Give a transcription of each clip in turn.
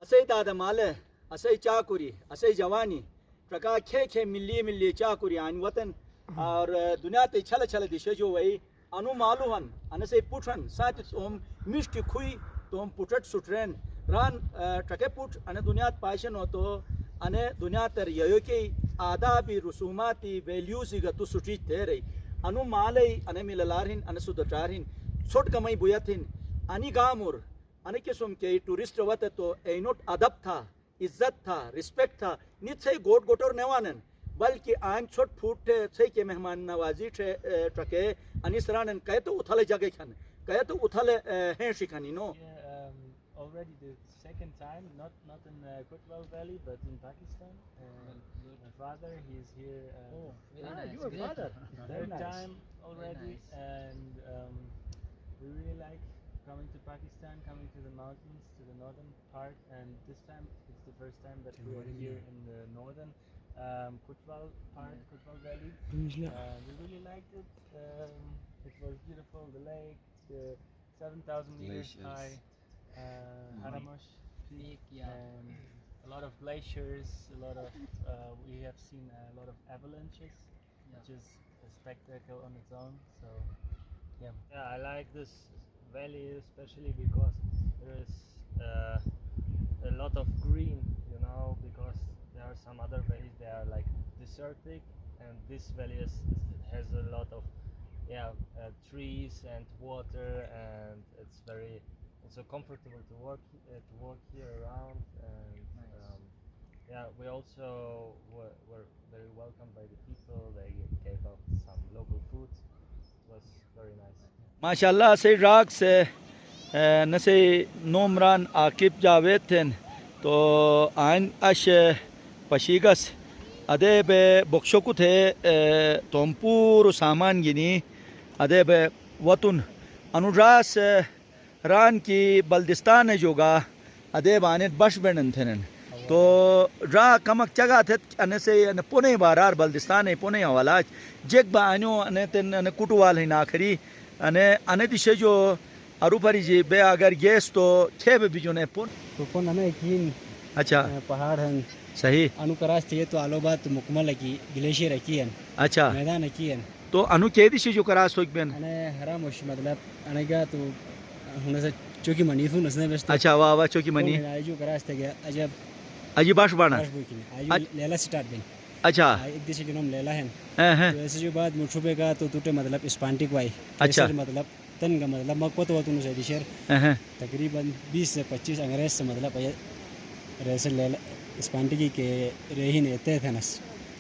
Asay dadamale, asay chakuri, asay jawani, traka khe milli chakuri an watan और दुनिया ते छल छल दिशे जो वही अनु मालूहन अनसे पुठन साथ ओम मिष्ट खुई तो हम पुटट सुट्रेन रान ट्रके पुट अने दुनिया पाशन हो तो अने दुनिया तर यो के आदाबी रसूमाती वैल्यूज गतु सुटी थे रही अनु माले अने मिललारहिन अने सुदटारहिन छोट कमाई बुयथिन अनि गामुर अने के सुम के टूरिस्ट वत तो एनोट अदब था इज्जत था रिस्पेक्ट था निचे गोट गोटर नेवानन बल्कि आन छोट फूट छै के मेहमान नवाजी ट्रके अनिसरान कहे तो उथले जगह खन कहे तो उथले हैं शिखानी no already the second time not in Kutwal Valley but in Pakistan my father he's here your father third time already and we really like coming to Pakistan, coming to the mountains, to the northern part, and this time it's the first time that we are here in the northern Kutwal part, Kutwal Valley. We really liked it. It was beautiful, the lake, the 7,000 meters high Haramosh Peak, and a lot of glaciers, a lot of we have seen a lot of avalanches, which is a spectacle on its own. So yeah, I like this valley especially because there is a lot of green, you know, because there are some other valleys that are like desertic, and this valley has a lot of trees and water, and it's so comfortable to walk here around, and we also were very welcomed by the people. They gave us some local food. It was very nice. माशाल्लाह से राग से नसे नोमरान आकिब जावेद थे तो आइन अश पशीगस अदे बे बख्शोकु थे तोमपूर सामान गिनी अदे बे वतुन अनुरास रान की बल्दिस्तान जोगा अदे बानेत बश बेनन थे तो रा कमक जगह थे अने से पुणे बारार बल्दिस्तान पुणे हवाला जेक बानो अने तेन कुटुवाल है आखरी अने अने दिशे जो अरुपरी जी बे अगर गैस तो खेब बिजुने पुन तो पुन हमें कीन अच्छा पहाड़ हैं सही अनुकरास थे तो आलोबात मुकम्मल की ग्लेशियर की हैं अच्छा मैदान की हैं तो अनु के दिशे जो करास होक बेन अने हरामोश मतलब अने का तो होने से चौकी मनी थू नसने बेस्ट अच्छा वाह वाह चौकी मनी आज जो करास थे गया अजब अजी बाश बाना आज लेला स्टार्ट बिन अच्छा एक दिशे के नाम लेला है हैं तो ऐसे जो बाद मुठुबे का तो टूटे मतलब स्पांटिक वाई अच्छा मतलब तन का मतलब मको तो तुम से दिशेर हैं तकरीबन 20 से 25 अंग्रेज से मतलब रेस लेला स्पांटिकी के रेही नेते थे नस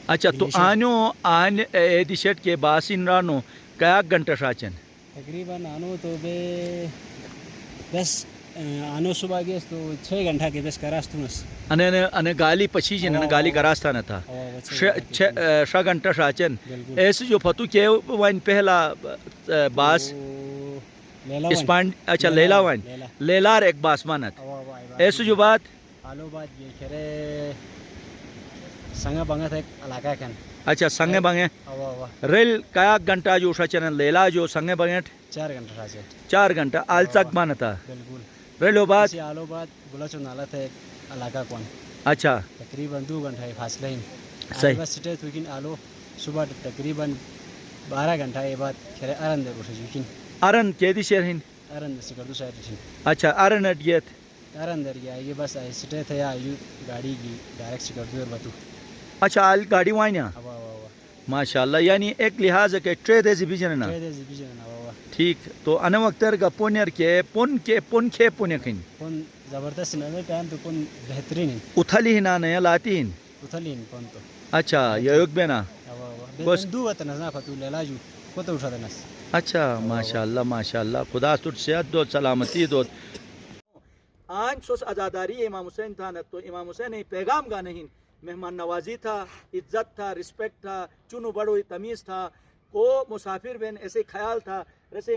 अच्छा तो आनो आन ए दिशेट के बासिन रानो क्या घंटा साचन तकरीबन आनो तो बे बस आनो सुबह के तो 6 घंटा के बस करास्तु नस अने अने गाली पछी जन अने गाली करास्ता न था 6 घंटा साचन ऐसे जो फतु के वन पहला बास स्पांड अच्छा लेला वन लेलार एक बास मानत ऐसे जो बात आलो बात ये करे संगा बंगा एक इलाका कन अच्छा संगे बंगे रेल क्या घंटा जो साचन लेला जो संगे बंगे 4 घंटा साचन 4 घंटा आल तक मानता बिल्कुल रेलो बात आलो बात गुला चुनाला थे इलाका कौन अच्छा तकरीबन 2 घंटा है फासला ही सही बस सिटे तुकिन आलो सुबह तकरीबन 12 घंटा ये बात खेरे अरन दे उठे जुकिन अरन के दी शेरहिन अरन से कर दो साइड थी अच्छा अरन अडियत अरन दर गया ये बस सिटे थे या यू गाड़ी की डायरेक्ट से कर दो बतू अच्छा आल गाड़ी वाइना माशाल्लाह यानी एक लिहाज के ट्रेड एज बिजन ना ठीक तो अन वक्तर का पुण्यर के पुन खे पुण्य खिन पुन जबरदस्त नजर टाइम तो पुन बेहतरीन उथली ना नया लातीन उथली पुन तो अच्छा योग बेना बस दू वतन ना फतू लेलाजू को तो उठा देना अच्छा माशाल्लाह खुदा तुझ सेहत दो सलामती दो आज सोस आज़ादारी इमाम हुसैन था न तो इमाम हुसैन ने पैगाम गा नहीं मेहमान नवाजी था इज्जत था रिस्पेक्ट था चुनु बड़ो तमीज़ था को मुसाफिर बिन ऐसे ख्याल था वैसे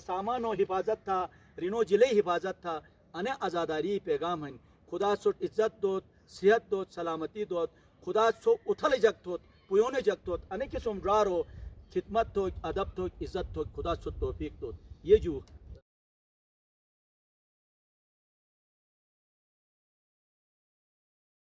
सामान और हिफाजत था रिनो जिले हिफाजत था अने आज़ादारी पैगाम है खुदा सो इज्जत दो सेहत दो सलामती दो खुदा सो उथल जगत हो पुयोने जगत हो अने किस्म रार हो खिदमत हो अदब हो इज्जत हो खुदा सो तौफीक दो ये जो